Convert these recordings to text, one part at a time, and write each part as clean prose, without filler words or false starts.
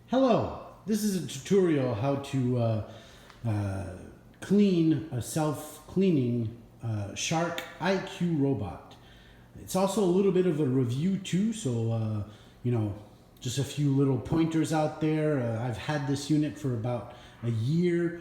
Hello, this is a tutorial how to clean a self-cleaning Shark IQ robot. It's also a little bit of a review too, so just a few little pointers out there. I've had this unit for about a year.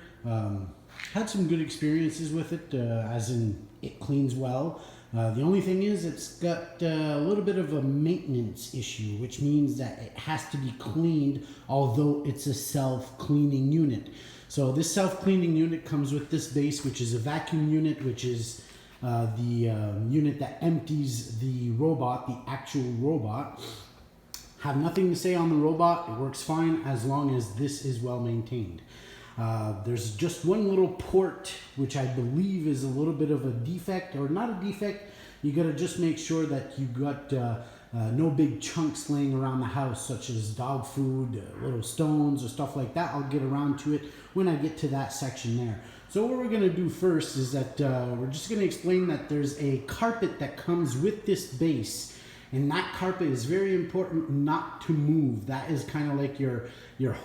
Had some good experiences with it, as in it cleans well. The only thing is it's got a little bit of a maintenance issue, which means that it has to be cleaned, although it's a self-cleaning unit. So this self-cleaning unit comes with this base, which is a vacuum unit, which is the unit that empties the robot, the actual robot. Have nothing to say on the robot. It works fine as long as this is well maintained. There's just one little port, which I believe is a little bit of a defect, or not a defect. You gotta just make sure that you got no big chunks laying around the house, such as dog food, little stones or stuff like that. I'll get around to it when I get to that section there. So what we're gonna do first is that we're just gonna explain that there's a carpet that comes with this base. And that carpet is very important not to move. That is kind of like your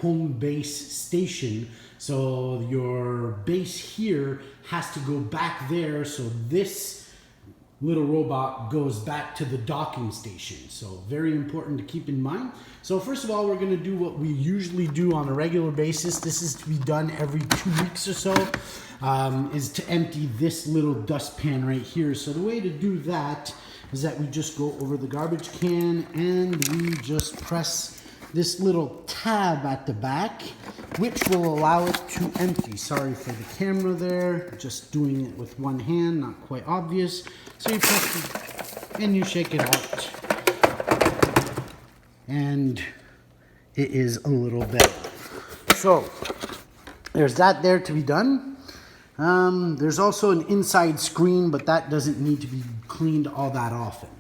home base station. So your base here has to go back there. So this little robot goes back to the docking station. So very important to keep in mind. So first of all, we're gonna do what we usually do on a regular basis. This is to be done every 2 weeks or so, is to empty this little dustpan right here. So the way to do that is that we just go over the garbage can and we just press this little tab at the back, which will allow it to empty. Sorry for the camera there, just doing it with one hand, not quite obvious. So you press it and you shake it out. And it is a little bit. So there's that there to be done. There's also an inside screen, but that doesn't need to be cleaned all that often.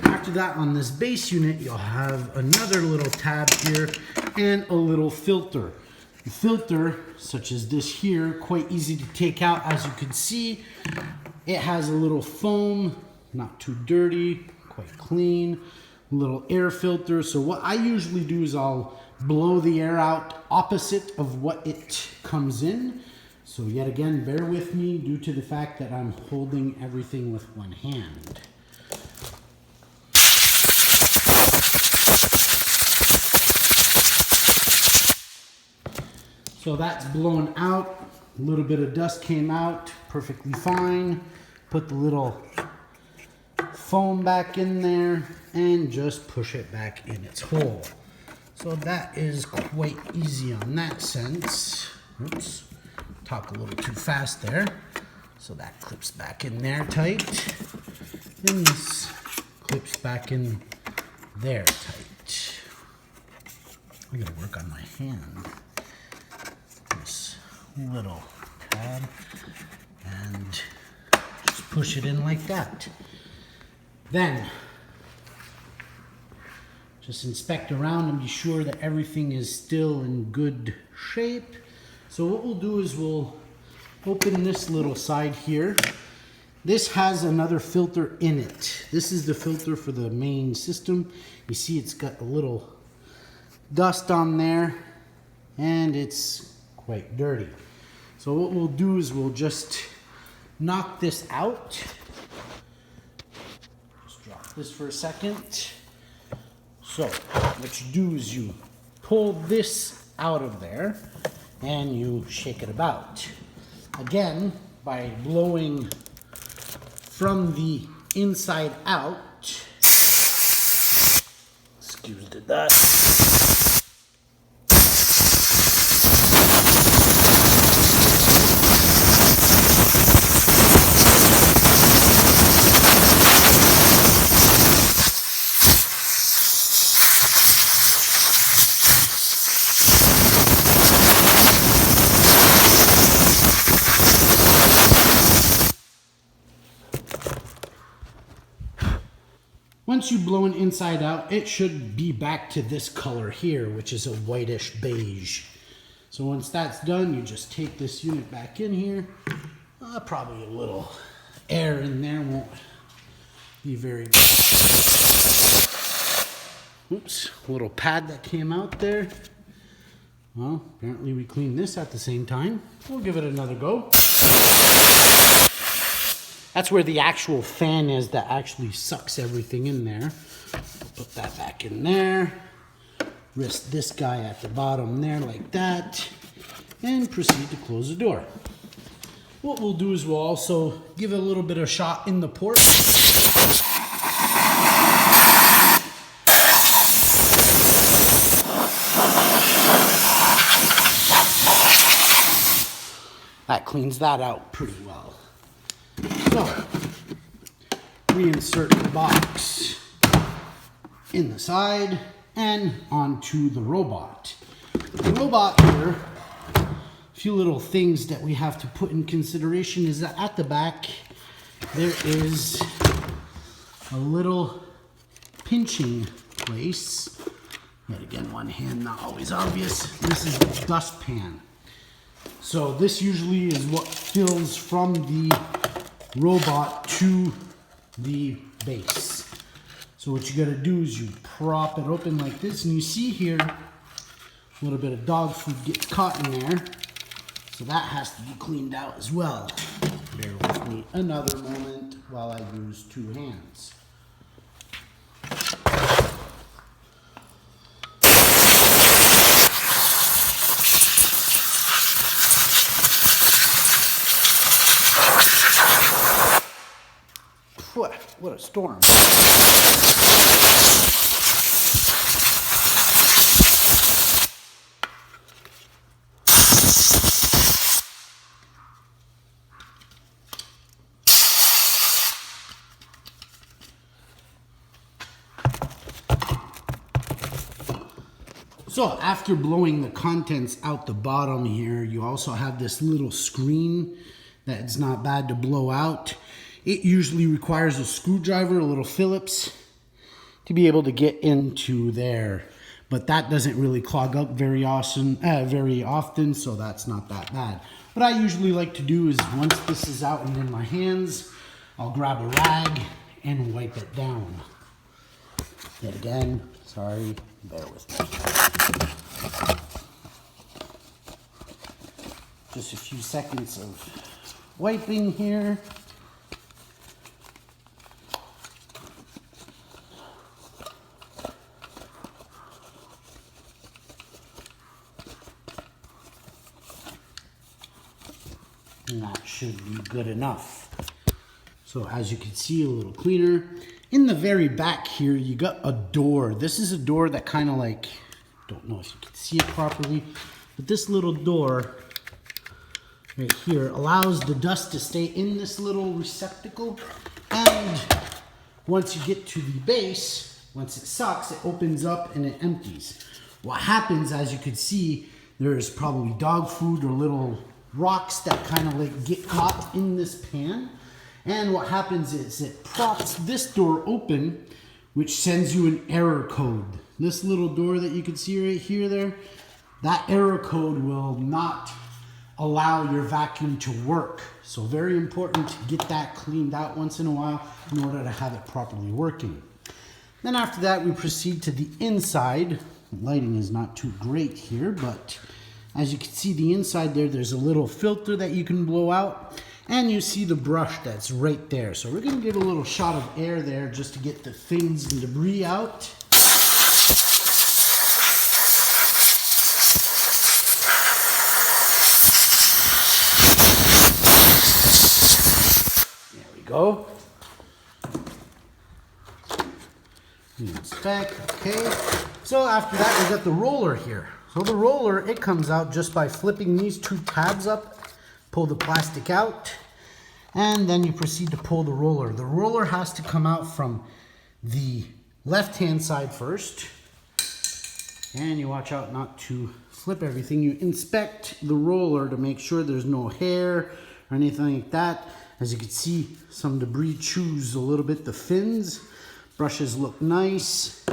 After that, on this base unit, you'll have another little tab here and a little filter. The filter, such as this here, quite easy to take out. As you can see, it has a little foam, not too dirty, quite clean, little air filter. So what I usually do is I'll blow the air out opposite of what it comes in. So yet again, bear with me due to the fact that I'm holding everything with one hand. So that's blown out. A little bit of dust came out, perfectly fine. Put the little foam back in there and just push it back in its hole. So that is quite easy on that sense. Oops. Talk a little too fast there. So that clips back in there tight. And this clips back in there tight. I gotta work on my hand. This little tab. And just push it in like that. Then, just inspect around and be sure that everything is still in good shape. So what we'll do is we'll open this little side here. This has another filter in it. This is the filter for the main system. You see it's got a little dust on there and it's quite dirty. So what we'll do is we'll just knock this out. Just drop this for a second. So what you do is you pull this out of there and you shake it about. Again, by blowing from the inside out. Excuse the dust. Once you've blown inside out, it should be back to this color here, which is a whitish beige. So once that's done, you just take this unit back in here. Probably a little air in there won't be very bad. Oops, a little pad that came out there. Well, apparently we cleaned this at the same time. We'll give it another go. That's where the actual fan is that actually sucks everything in there. Put that back in there. Rest this guy at the bottom there like that. And proceed to close the door. What we'll do is we'll also give it a little bit of shot in the port. That cleans that out pretty well. So, reinsert the box in the side and onto the robot. The robot here, a few little things that we have to put in consideration is that at the back there is a little pinching place. Yet again, one hand not always obvious. This is the dustpan. So this usually is what fills from the robot to the base. So what you gotta do is you prop it open like this, and you see here a little bit of dog food gets caught in there. So that has to be cleaned out as well. Bear with me another moment while I use two hands. What a storm. So after blowing the contents out the bottom here, you also have this little screen that's not bad to blow out. It usually requires a screwdriver, a little Phillips, to be able to get into there. But that doesn't really clog up very often, so that's not that bad. What I usually like to do is once this is out and in my hands, I'll grab a rag and wipe it down. Yet again, sorry, bear with me. Just a few seconds of wiping here. And that should be good enough. So as you can see, a little cleaner. In the very back here, you got a door. This is a door that kind of like, don't know if you can see it properly, but this little door right here allows the dust to stay in this little receptacle. And once you get to the base, once it sucks, it opens up and it empties. What happens, as you can see, there's probably dog food or little rocks that kind of like get caught in this pan. And what happens is it props this door open, which sends you an error code. This little door that you can see right here there, that error code will not allow your vacuum to work. So very important to get that cleaned out once in a while in order to have it properly working. Then after that, we proceed to the inside. The lighting is not too great here, but as you can see the inside there, there's a little filter that you can blow out, and you see the brush that's right there. So we're gonna give a little shot of air there just to get the things and debris out. There we go. Inspect, okay. So after that, we got the roller here. So the roller, it comes out just by flipping these two tabs up, pull the plastic out, and then you proceed to pull the roller. The roller has to come out from the left-hand side first, and you watch out not to flip everything. You inspect the roller to make sure there's no hair or anything like that. As you can see, some debris chews a little bit the fins. Brushes look nice.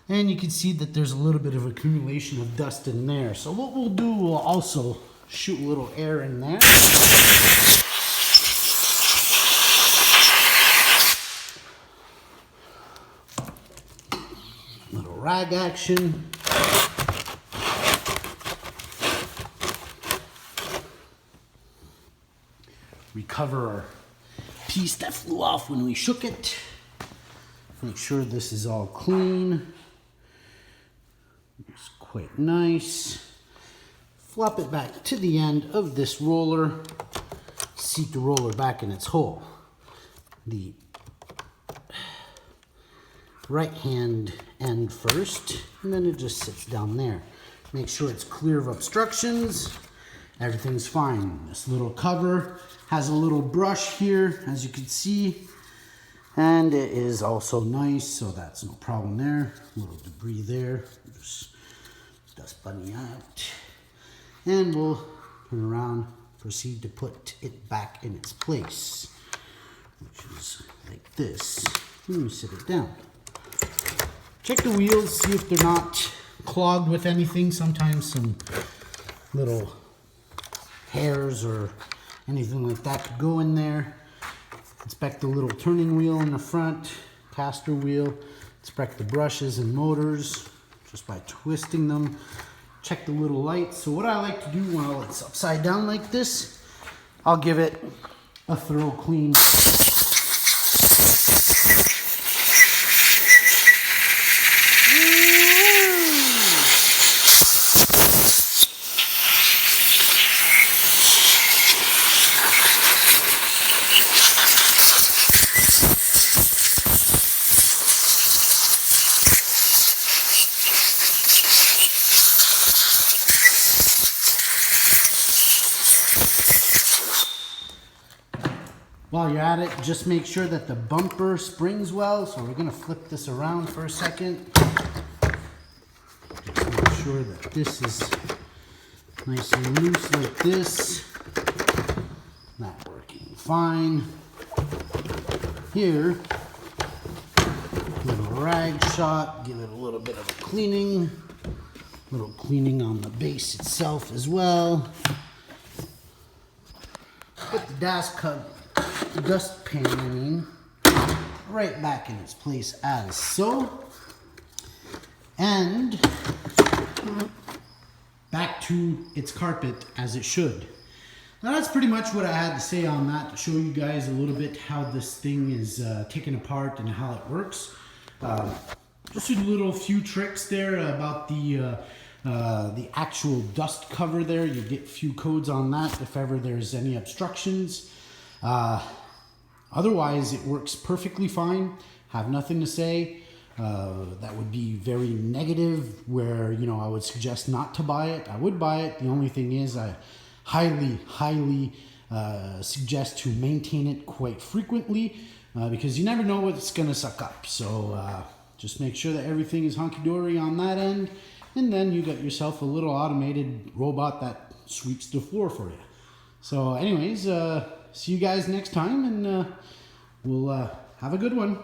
And you can see that there's a little bit of accumulation of dust in there. So what we'll do, we'll also shoot a little air in there. Little rag action. recover our piece that flew off when we shook it. Make sure this is all clean. It's quite nice. Flop it back to the end of this roller. Seat the roller back in its hole. The right hand end first, and then it just sits down there. Make sure it's clear of obstructions. Everything's fine. This little cover has a little brush here, as you can see, and it is also nice, so that's no problem there. A little debris there, just dust bunny out. And we'll turn around, proceed to put it back in its place, which is like this. Let me sit it down. Check the wheels, see if they're not clogged with anything. Sometimes some little hairs or anything like that could go in there. Inspect the little turning wheel in the front, caster wheel. Inspect the brushes and motors just by twisting them. Check the little lights. So what I like to do while it's upside down like this, I'll give it a thorough clean. While you're at it, just make sure that the bumper springs well. So we're gonna flip this around for a second. Just make sure that this is nice and loose like this. Not working fine. Here, little rag shot, give it a little bit of a cleaning. A little cleaning on the base itself as well. Put the dustpan right back in its place as so, and back to its carpet as it should. Now that's pretty much what I had to say on that, to show you guys a little bit how this thing is taken apart and how it works. Just a little few tricks there about the actual dust cover there. You get a few codes on that if ever there's any obstructions. Otherwise, it works perfectly fine. Have nothing to say. That would be very negative, where, you know, I would suggest not to buy it. I would buy it. The only thing is I highly suggest to maintain it quite frequently, because you never know what's going to suck up. So just make sure that everything is hunky-dory on that end, and then you got yourself a little automated robot that sweeps the floor for you. So anyways, see you guys next time, and we'll have a good one.